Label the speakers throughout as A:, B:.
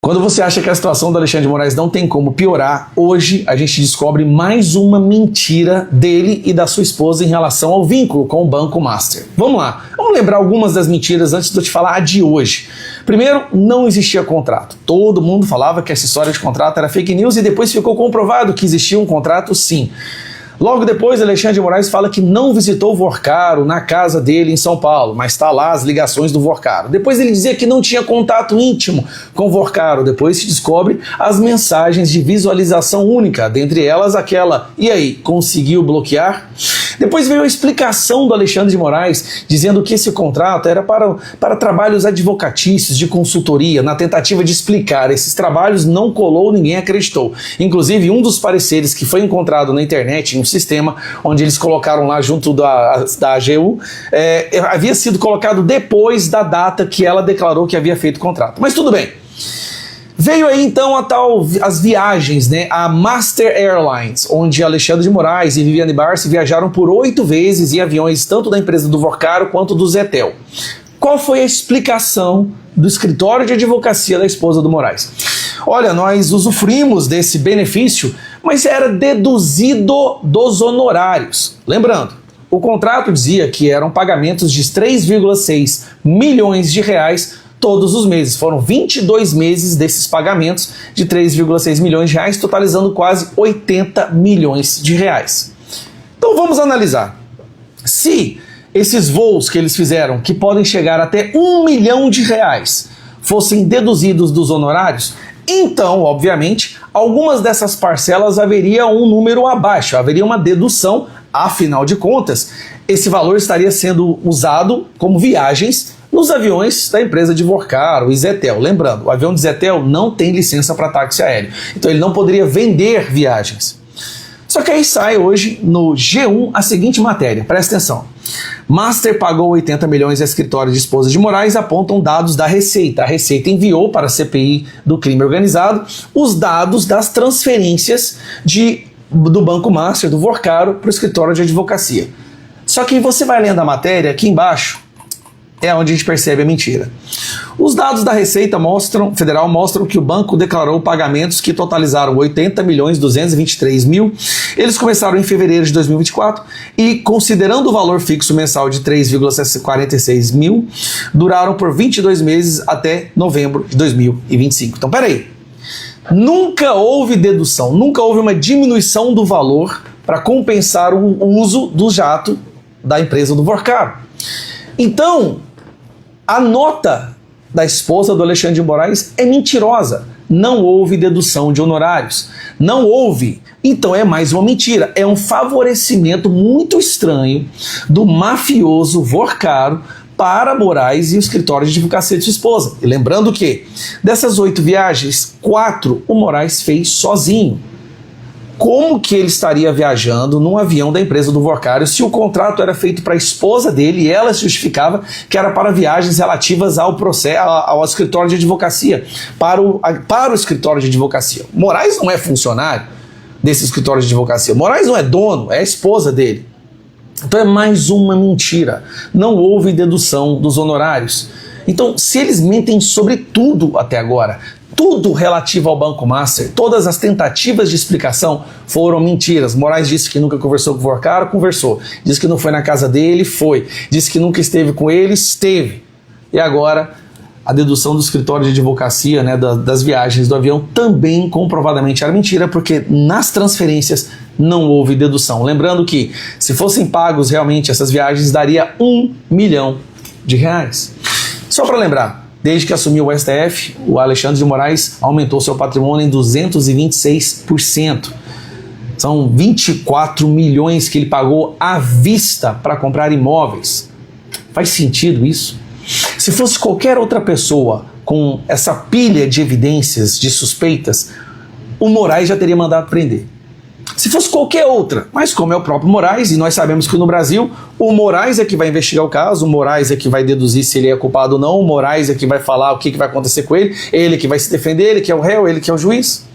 A: Quando você acha que a situação do Alexandre de Moraes não tem como piorar, hoje a gente descobre mais uma mentira dele e da sua esposa em relação ao vínculo com o Banco Master. Vamos lá, vamos lembrar algumas das mentiras antes de eu te falar a de hoje. Primeiro, não existia contrato. Todo mundo falava que essa história de contrato era fake news e depois ficou comprovado que existia um contrato sim. Logo depois, Alexandre de Moraes fala que não visitou o Vorcaro na casa dele em São Paulo, mas está lá as ligações do Vorcaro. Depois ele dizia que não tinha contato íntimo com o Vorcaro. Depois se descobre as mensagens de visualização única, dentre elas aquela, e aí, conseguiu bloquear? Depois veio a explicação do Alexandre de Moraes, dizendo que esse contrato era para trabalhos advocatícios, de consultoria. Na tentativa de explicar esses trabalhos, não colou, ninguém acreditou. Inclusive, um dos pareceres que foi encontrado na internet, em um sistema, onde eles colocaram lá junto da AGU, havia sido colocado depois da data que ela declarou que havia feito o contrato. Mas tudo bem. Veio aí então as viagens, né? A Master Airlines, onde Alexandre de Moraes e Viviane Barsi viajaram por 8 vezes em aviões tanto da empresa do Vorcaro quanto do Zetel. Qual foi a explicação do escritório de advocacia da esposa do Moraes? Olha, nós usufruímos desse benefício, mas era deduzido dos honorários. Lembrando, o contrato dizia que eram pagamentos de 3,6 milhões de reais todos os meses. Foram 22 meses desses pagamentos de 3,6 milhões de reais, totalizando quase 80 milhões de reais. Então vamos analisar. Se esses voos que eles fizeram, que podem chegar até 1 milhão de reais, fossem deduzidos dos honorários, então, obviamente, algumas dessas parcelas haveria um número abaixo, haveria uma dedução, afinal de contas, esse valor estaria sendo usado como viagens nos aviões da empresa de Vorcaro e Zetel. Lembrando, o avião de Zetel não tem licença para táxi aéreo, então ele não poderia vender viagens. Só que aí sai hoje no G1 a seguinte matéria, presta atenção. Master pagou 80 milhões a escritório de esposa de Moraes, apontam dados da Receita. A Receita enviou para a CPI do crime organizado os dados das transferências do Banco Master, do Vorcaro, para o escritório de advocacia. Só que você vai lendo a matéria, aqui embaixo é onde a gente percebe a mentira. Os dados da Receita Federal mostram que o banco declarou pagamentos que totalizaram 80.223.000. Eles começaram em fevereiro de 2024 e, considerando o valor fixo mensal de 3,46 mil, duraram por 22 meses até novembro de 2025. Então, peraí. Nunca houve dedução, nunca houve uma diminuição do valor para compensar o uso do jato da empresa do Vorcaro. Então, a nota da esposa do Alexandre de Moraes é mentirosa. Não houve dedução de honorários. Não houve. Então é mais uma mentira. É um favorecimento muito estranho do mafioso Vorcaro para Moraes e o escritório de advocacia de sua esposa. E lembrando que, dessas 8 viagens, 4 o Moraes fez sozinho. Como que ele estaria viajando num avião da empresa do Vorcaro se o contrato era feito para a esposa dele e ela justificava que era para viagens relativas ao escritório de advocacia, para o escritório de advocacia. Moraes não é funcionário desse escritório de advocacia. Moraes não é dono, é a esposa dele. Então é mais uma mentira. Não houve dedução dos honorários. Então, se eles mentem sobre tudo até agora, tudo relativo ao Banco Master, todas as tentativas de explicação foram mentiras. Moraes disse que nunca conversou com o Vorcaro, conversou. Disse que não foi na casa dele, foi. Disse que nunca esteve com ele, esteve. E agora, a dedução do escritório de advocacia, né, das viagens do avião, também comprovadamente era mentira, porque nas transferências não houve dedução. Lembrando que, se fossem pagos realmente essas viagens, daria 1 milhão de reais. Só para lembrar, desde que assumiu o STF, o Alexandre de Moraes aumentou seu patrimônio em 226%. São 24 milhões que ele pagou à vista para comprar imóveis. Faz sentido isso? Se fosse qualquer outra pessoa com essa pilha de evidências, de suspeitas, o Moraes já teria mandado prender. Se fosse qualquer outra, mas como é o próprio Moraes, e nós sabemos que no Brasil o Moraes é que vai investigar o caso, o Moraes é que vai deduzir se ele é culpado ou não, o Moraes é que vai falar o que vai acontecer com ele que vai se defender, ele que é o réu, ele que é o juiz.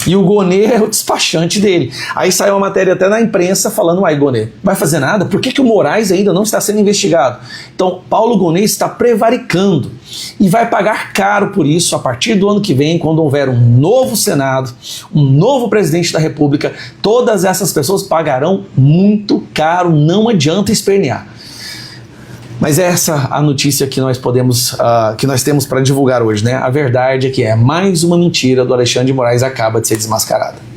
A: E o Gonê é o despachante dele. Aí saiu uma matéria até na imprensa falando, uai, Gonê, vai fazer nada? Por que o Moraes ainda não está sendo investigado? Então, Paulo Gonê está prevaricando e vai pagar caro por isso a partir do ano que vem, quando houver um novo Senado, um novo presidente da República. Todas essas pessoas pagarão muito caro, não adianta espernear. Mas essa é a notícia que nós temos para divulgar hoje, né? A verdade é que mais uma mentira do Alexandre de Moraes acaba de ser desmascarada.